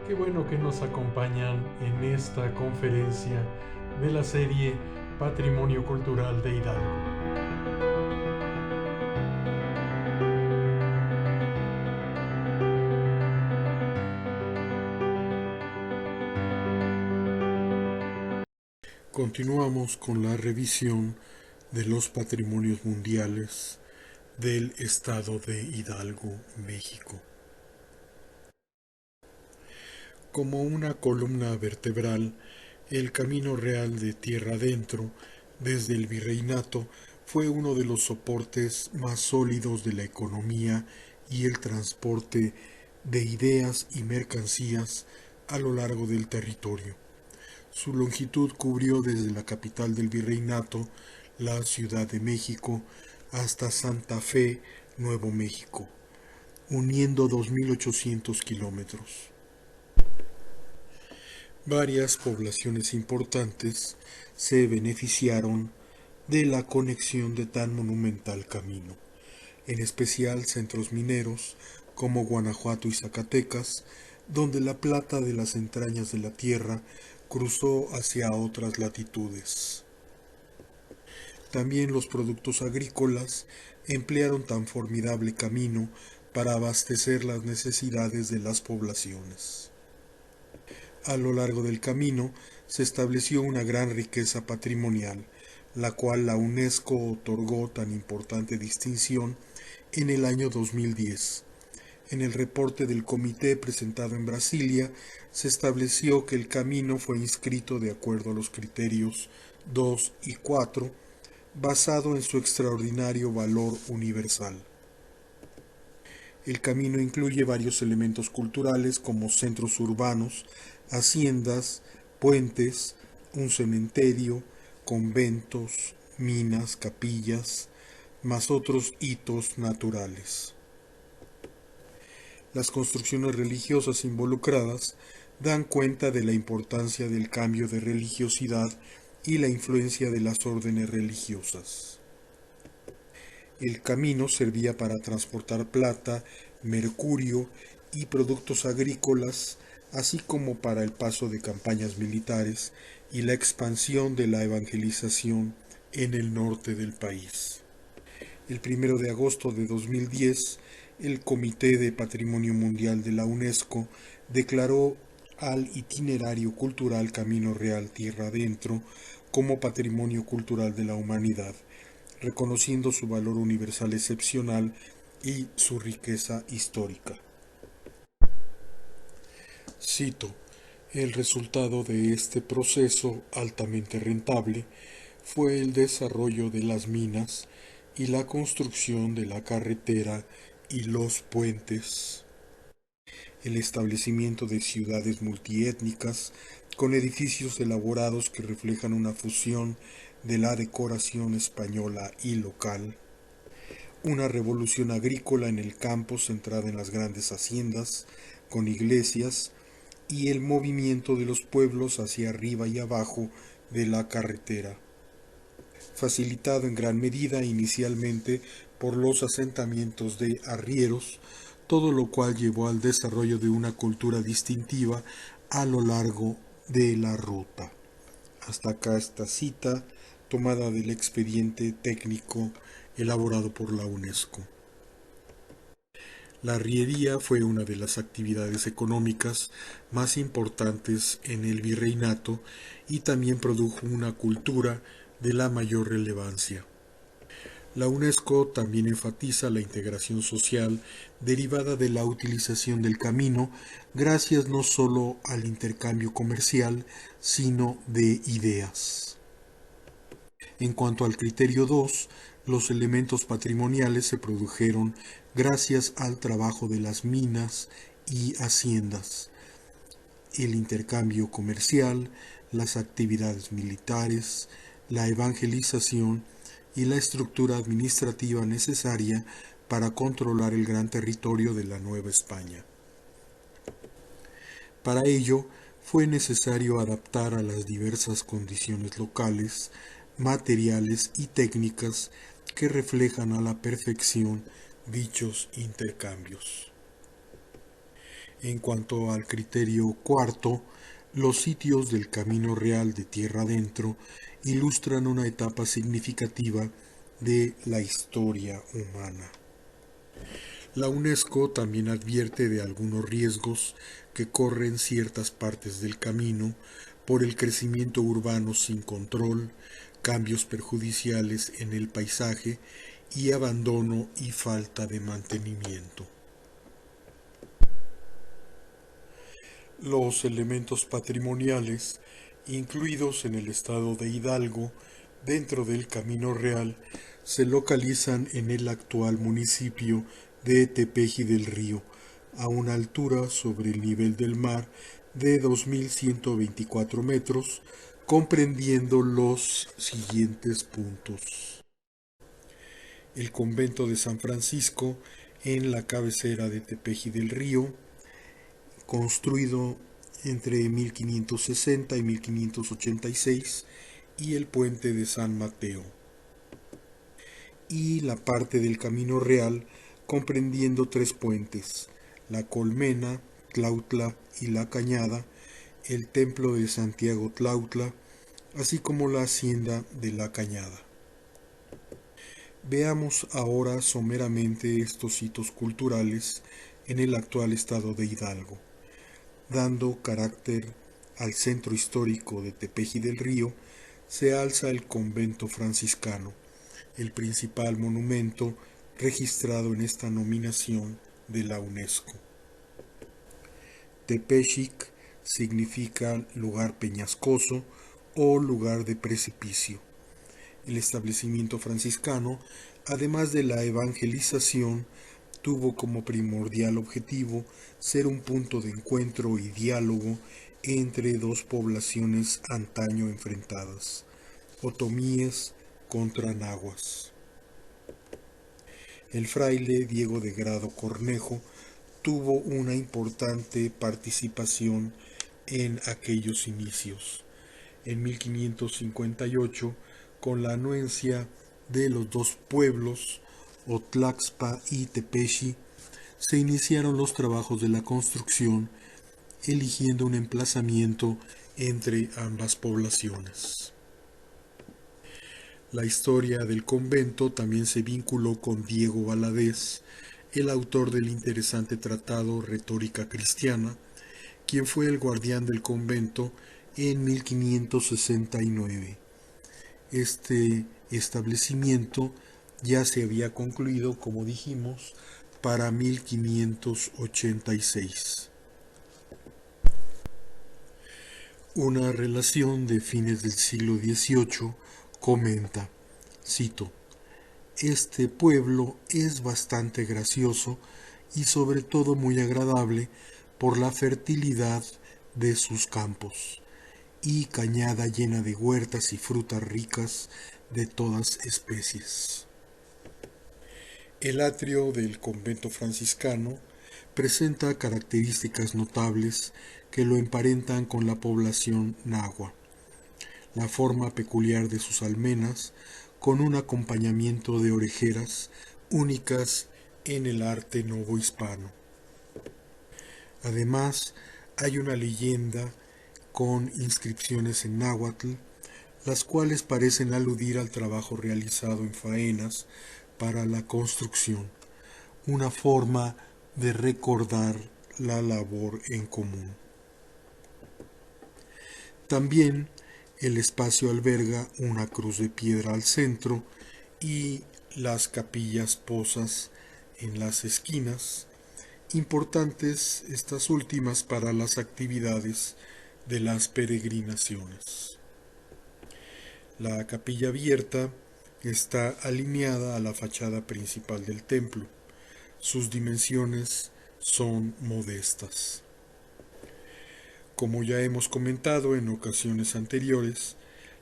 Qué bueno que nos acompañan en esta conferencia de la serie Patrimonio Cultural de Hidalgo. Continuamos con la revisión de los patrimonios mundiales del estado de Hidalgo, México. Como una columna vertebral, el Camino Real de Tierra Adentro, desde el Virreinato, fue uno de los soportes más sólidos de la economía y el transporte de ideas y mercancías a lo largo del territorio. Su longitud cubrió desde la capital del Virreinato, la Ciudad de México, hasta Santa Fe, Nuevo México, uniendo 2.800 kilómetros. Varias poblaciones importantes se beneficiaron de la conexión de tan monumental camino, en especial centros mineros como Guanajuato y Zacatecas, donde la plata de las entrañas de la tierra cruzó hacia otras latitudes. También los productos agrícolas emplearon tan formidable camino para abastecer las necesidades de las poblaciones. A lo largo del camino se estableció una gran riqueza patrimonial, la cual la UNESCO otorgó tan importante distinción en el año 2010. En el reporte del comité presentado en Brasilia, se estableció que el camino fue inscrito de acuerdo a los criterios 2 y 4, basado en su extraordinario valor universal. El camino incluye varios elementos culturales como centros urbanos, haciendas, puentes, un cementerio, conventos, minas, capillas, más otros hitos naturales. Las construcciones religiosas involucradas dan cuenta de la importancia del cambio de religiosidad y la influencia de las órdenes religiosas. El camino servía para transportar plata, mercurio y productos agrícolas, así como para el paso de campañas militares y la expansión de la evangelización en el norte del país. El 1 de agosto de 2010, el Comité de Patrimonio Mundial de la UNESCO declaró al itinerario cultural Camino Real Tierra Adentro como Patrimonio Cultural de la Humanidad, reconociendo su valor universal excepcional y su riqueza histórica. Cito: el resultado de este proceso altamente rentable fue el desarrollo de las minas y la construcción de la carretera y los puentes, el establecimiento de ciudades multiétnicas con edificios elaborados que reflejan una fusión de la decoración española y local, una revolución agrícola en el campo centrada en las grandes haciendas, con iglesias, y el movimiento de los pueblos hacia arriba y abajo de la carretera, facilitado en gran medida inicialmente por los asentamientos de arrieros, todo lo cual llevó al desarrollo de una cultura distintiva a lo largo de la ruta. Hasta acá esta cita tomada del expediente técnico elaborado por la UNESCO. La arriería fue una de las actividades económicas más importantes en el virreinato y también produjo una cultura de la mayor relevancia. La UNESCO también enfatiza la integración social derivada de la utilización del camino, gracias no solo al intercambio comercial, sino de ideas. En cuanto al criterio 2, los elementos patrimoniales se produjeron gracias al trabajo de las minas y haciendas, el intercambio comercial, las actividades militares, la evangelización y la estructura administrativa necesaria para controlar el gran territorio de la Nueva España. Para ello, fue necesario adaptar a las diversas condiciones locales, materiales y técnicas que reflejan a la perfección dichos intercambios. En cuanto al criterio cuarto, los sitios del Camino Real de Tierra Adentro ilustran una etapa significativa de la historia humana. La UNESCO también advierte de algunos riesgos que corren ciertas partes del camino por el crecimiento urbano sin control, cambios perjudiciales en el paisaje y abandono y falta de mantenimiento. Los elementos patrimoniales incluidos en el estado de Hidalgo dentro del Camino Real se localizan en el actual municipio de Tepeji del Río, a una altura sobre el nivel del mar de 2124 metros, comprendiendo los siguientes puntos: el convento de San Francisco en la cabecera de Tepeji del Río, construido entre 1560 y 1586, y el puente de San Mateo, y la parte del Camino Real comprendiendo tres puentes: la Colmena, Tlautla y la Cañada, el templo de Santiago Tlautla, así como la hacienda de la Cañada. Veamos ahora someramente estos hitos culturales en el actual estado de Hidalgo. Dando carácter al centro histórico de Tepeji del Río, se alza el convento franciscano, el principal monumento registrado en esta nominación de la UNESCO. Tepexic significa lugar peñascoso o lugar de precipicio. El establecimiento franciscano, además de la evangelización, tuvo como primordial objetivo ser un punto de encuentro y diálogo entre dos poblaciones antaño enfrentadas, otomíes contra nahuas. El fraile Diego de Grado Cornejo tuvo una importante participación en aquellos inicios. En 1558, con la anuencia de los dos pueblos, Otlaxpa y Tepeshi, se iniciaron los trabajos de la construcción, eligiendo un emplazamiento entre ambas poblaciones. La historia del convento también se vinculó con Diego Valadez, el autor del interesante tratado Retórica Cristiana, quien fue el guardián del convento en 1569. Este establecimiento ya se había concluido, como dijimos, para 1586. Una relación de fines del siglo XVIII comenta, cito: "Este pueblo es bastante gracioso y sobre todo muy agradable por la fertilidad de sus campos, y cañada llena de huertas y frutas ricas de todas especies". El atrio del convento franciscano presenta características notables que lo emparentan con la población nahua: la forma peculiar de sus almenas, con un acompañamiento de orejeras únicas en el arte novohispano. Además, hay una leyenda con inscripciones en náhuatl, las cuales parecen aludir al trabajo realizado en faenas para la construcción, una forma de recordar la labor en común. También el espacio alberga una cruz de piedra al centro y las capillas pozas en las esquinas, importantes estas últimas para las actividades de las peregrinaciones. La capilla abierta está alineada a la fachada principal del templo. Sus dimensiones son modestas. Como ya hemos comentado en ocasiones anteriores,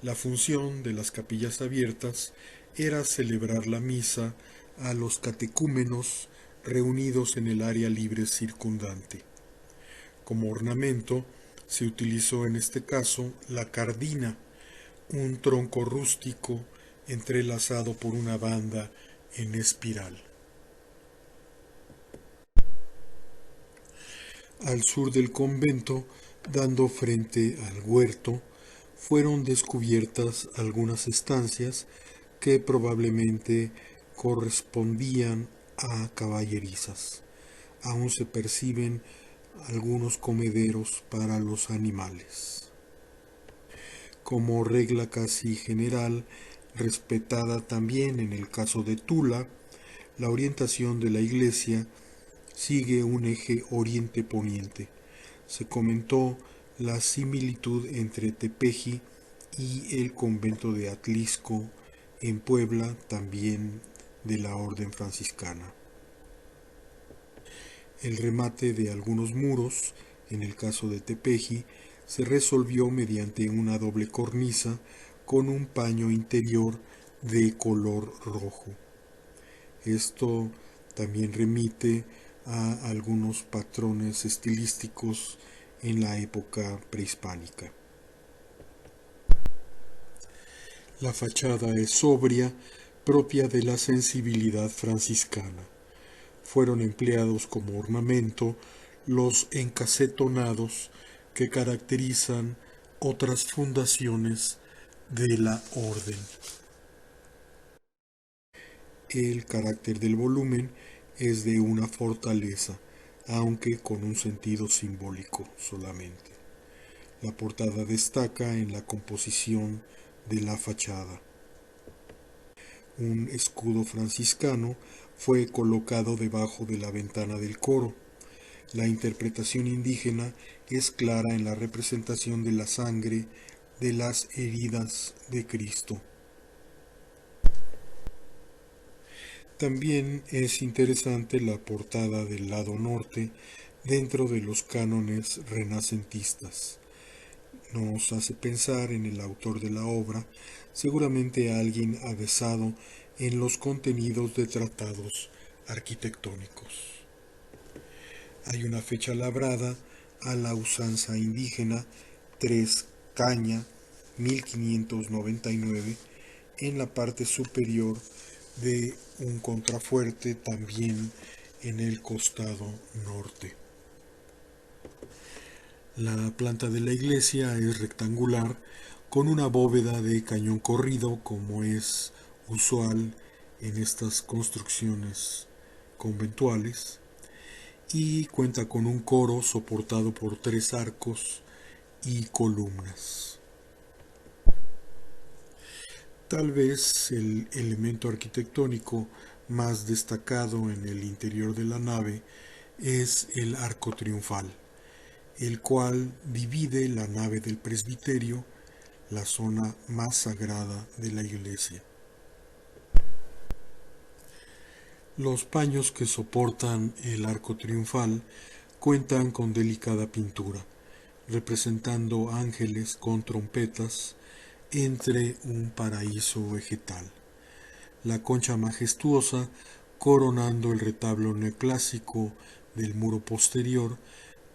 la función de las capillas abiertas era celebrar la misa a los catecúmenos reunidos en el área libre circundante. Como ornamento se utilizó en este caso la cardina, un tronco rústico entrelazado por una banda en espiral. Al sur del convento, dando frente al huerto, fueron descubiertas algunas estancias que probablemente correspondían a caballerizas. Aún se perciben algunos comederos para los animales. Como regla casi general, respetada también en el caso de Tula, la orientación de la iglesia sigue un eje oriente-poniente. Se comentó la similitud entre Tepeji y el convento de Atlisco en Puebla, también de la orden franciscana. El remate de algunos muros, en el caso de Tepeji, se resolvió mediante una doble cornisa con un paño interior de color rojo. Esto también remite a algunos patrones estilísticos en la época prehispánica. La fachada es sobria, propia de la sensibilidad franciscana. Fueron empleados como ornamento los encasetonados que caracterizan otras fundaciones de la orden. El carácter del volumen es de una fortaleza, aunque con un sentido simbólico solamente. La portada destaca en la composición de la fachada. Un escudo franciscano fue colocado debajo de la ventana del coro. La interpretación indígena es clara en la representación de la sangre de las heridas de Cristo. También es interesante la portada del lado norte dentro de los cánones renacentistas. Nos hace pensar en el autor de la obra, seguramente alguien avesado en los contenidos de tratados arquitectónicos. Hay una fecha labrada a la usanza indígena 3 Caña 1599 en la parte superior de un contrafuerte también en el costado norte. La planta de la iglesia es rectangular con una bóveda de cañón corrido como es usual en estas construcciones conventuales y cuenta con un coro soportado por 3 arcos y columnas. Tal vez el elemento arquitectónico más destacado en el interior de la nave es el arco triunfal, el cual divide la nave del presbiterio, la zona más sagrada de la iglesia. Los paños que soportan el arco triunfal cuentan con delicada pintura, representando ángeles con trompetas entre un paraíso vegetal. La concha majestuosa coronando el retablo neoclásico del muro posterior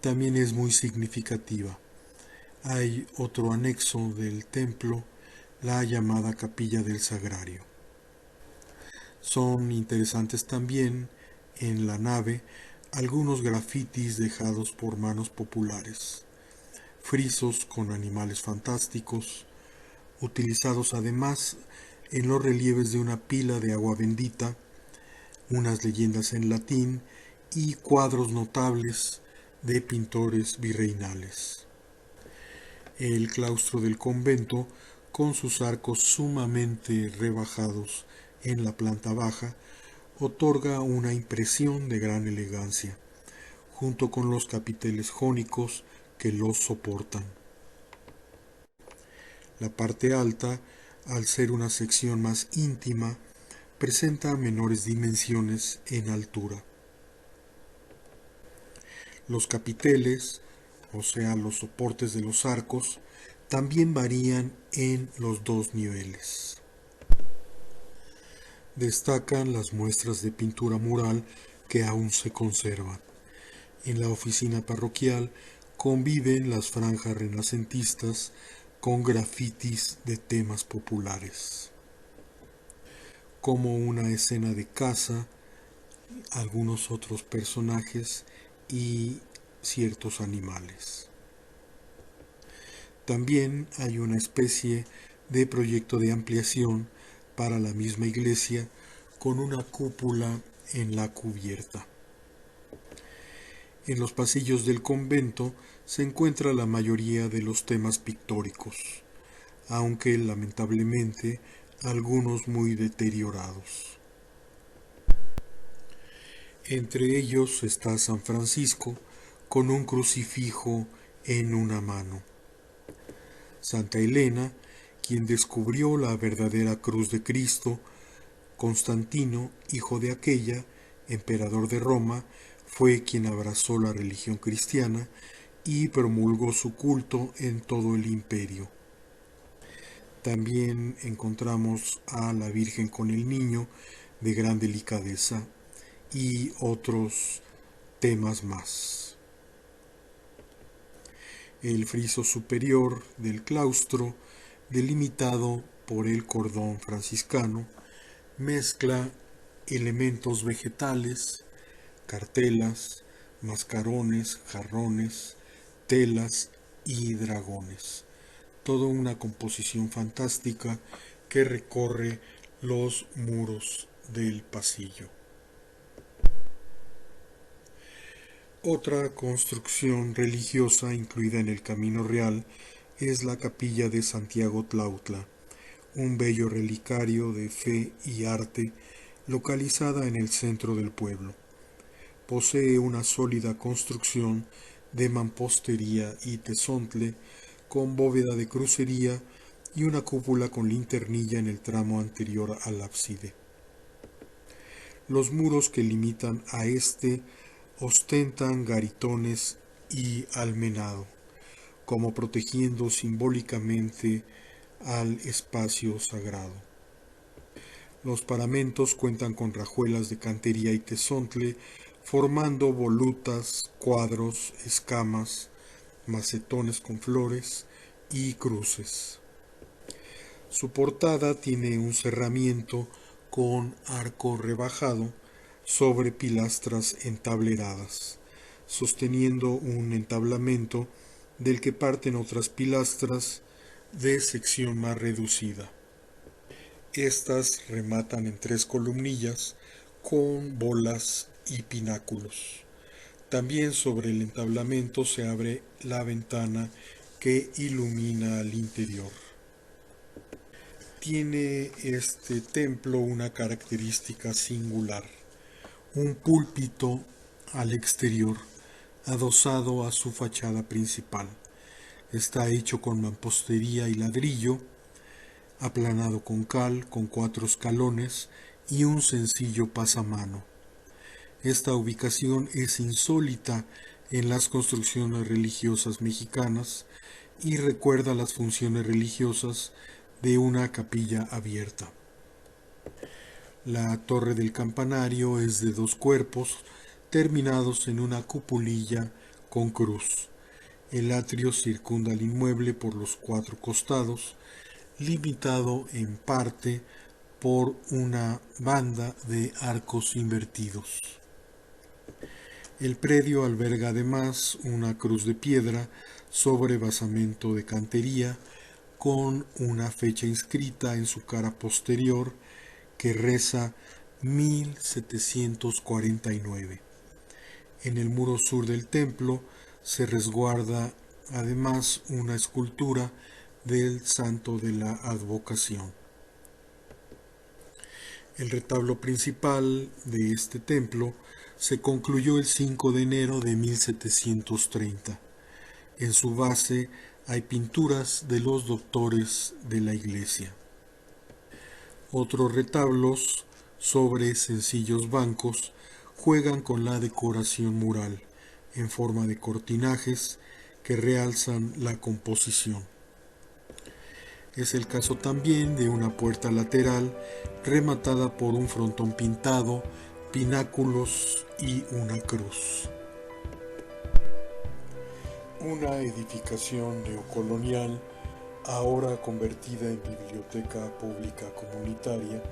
también es muy significativa. Hay otro anexo del templo, la llamada Capilla del Sagrario. Son interesantes también en la nave algunos grafitis dejados por manos populares, frisos con animales fantásticos, utilizados además en los relieves de una pila de agua bendita, unas leyendas en latín y cuadros notables de pintores virreinales. El claustro del convento, con sus arcos sumamente rebajados en la planta baja, otorga una impresión de gran elegancia, junto con los capiteles jónicos que los soportan. La parte alta, al ser una sección más íntima, presenta menores dimensiones en altura. Los capiteles, o sea, los soportes de los arcos, también varían en los dos niveles. Destacan las muestras de pintura mural que aún se conservan. En la oficina parroquial conviven las franjas renacentistas con grafitis de temas populares, como una escena de caza, algunos otros personajes y ciertos animales. También hay una especie de proyecto de ampliación para la misma iglesia con una cúpula en la cubierta. En los pasillos del convento se encuentra la mayoría de los temas pictóricos, aunque lamentablemente algunos muy deteriorados. Entre ellos está San Francisco con un crucifijo en una mano. Santa Elena, quien descubrió la verdadera cruz de Cristo, Constantino, hijo de aquella, emperador de Roma, fue quien abrazó la religión cristiana y promulgó su culto en todo el imperio. También encontramos a la Virgen con el Niño de gran delicadeza y otros temas más. El friso superior del claustro, delimitado por el cordón franciscano, mezcla elementos vegetales, cartelas, mascarones, jarrones, telas y dragones. Toda una composición fantástica que recorre los muros del pasillo. Otra construcción religiosa incluida en el Camino Real es la capilla de Santiago Tlautla, un bello relicario de fe y arte localizada en el centro del pueblo. Posee una sólida construcción de mampostería y tezontle con bóveda de crucería y una cúpula con linternilla en el tramo anterior al ábside. Los muros que limitan a este ostentan garitones y almenado, como protegiendo simbólicamente al espacio sagrado. Los paramentos cuentan con rajuelas de cantería y tezontle, formando volutas, cuadros, escamas, macetones con flores y cruces. Su portada tiene un cerramiento con arco rebajado sobre pilastras entableradas, sosteniendo un entablamento del que parten otras pilastras de sección más reducida. Estas rematan en 3 columnillas con bolas y pináculos. También sobre el entablamento se abre la ventana que ilumina al interior. Tiene este templo una característica singular: un púlpito al exterior, adosado a su fachada principal. Está hecho con mampostería y ladrillo, aplanado con cal, con 4 escalones y un sencillo pasamano. Esta ubicación es insólita en las construcciones religiosas mexicanas y recuerda las funciones religiosas de una capilla abierta. La torre del campanario es de 2 cuerpos terminados en una cupulilla con cruz. El atrio circunda el inmueble por los 4 costados, limitado en parte por una banda de arcos invertidos. El predio alberga además una cruz de piedra sobre basamento de cantería con una fecha inscrita en su cara posterior que reza 1749. En el muro sur del templo se resguarda además una escultura del Santo de la Advocación. El retablo principal de este templo se concluyó el 5 de enero de 1730. En su base hay pinturas de los doctores de la iglesia. Otros retablos sobre sencillos bancos juegan con la decoración mural en forma de cortinajes que realzan la composición. Es el caso también de una puerta lateral rematada por un frontón pintado, pináculos y una cruz. Una edificación neocolonial, ahora convertida en biblioteca pública comunitaria,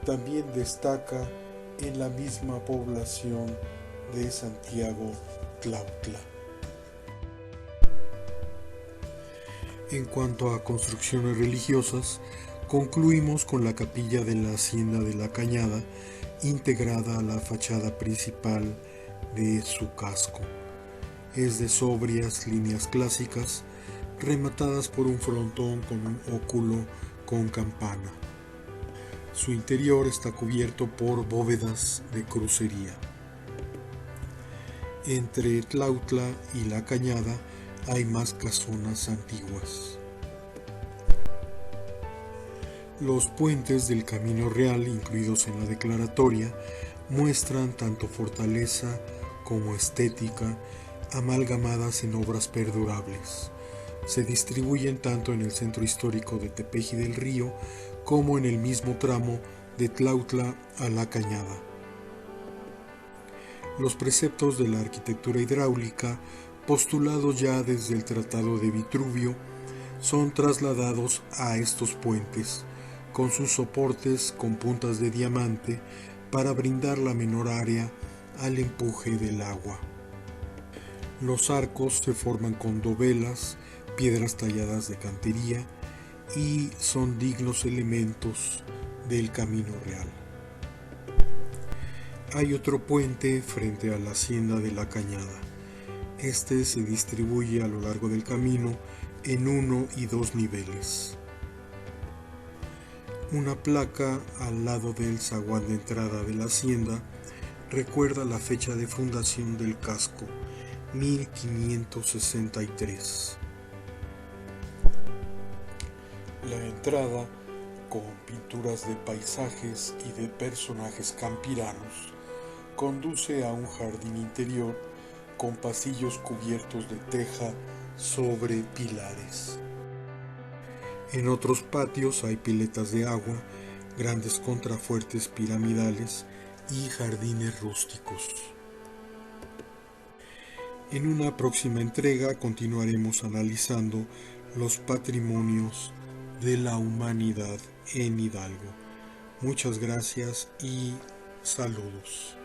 también destaca en la misma población de Santiago Tlautla. En cuanto a construcciones religiosas, concluimos con la capilla de la Hacienda de la Cañada, integrada a la fachada principal de su casco. Es de sobrias líneas clásicas, rematadas por un frontón con un óculo con campana. Su interior está cubierto por bóvedas de crucería. Entre Tlautla y La Cañada hay más casonas antiguas. Los puentes del Camino Real, incluidos en la declaratoria, muestran tanto fortaleza como estética amalgamadas en obras perdurables. Se distribuyen tanto en el centro histórico de Tepeji del Río como en el mismo tramo de Tlautla a La Cañada. Los preceptos de la arquitectura hidráulica, postulados ya desde el Tratado de Vitruvio, son trasladados a estos puentes, con sus soportes con puntas de diamante para brindar la menor área al empuje del agua. Los arcos se forman con dovelas, piedras talladas de cantería y son dignos elementos del Camino Real. Hay otro puente frente a la Hacienda de la Cañada. Este se distribuye a lo largo del camino en 1 y 2 niveles. Una placa al lado del zaguán de entrada de la hacienda recuerda la fecha de fundación del casco, 1563. La entrada, con pinturas de paisajes y de personajes campiranos, conduce a un jardín interior con pasillos cubiertos de teja sobre pilares. En otros patios hay piletas de agua, grandes contrafuertes piramidales y jardines rústicos. En una próxima entrega continuaremos analizando los patrimonios de la humanidad en Hidalgo. Muchas gracias y saludos.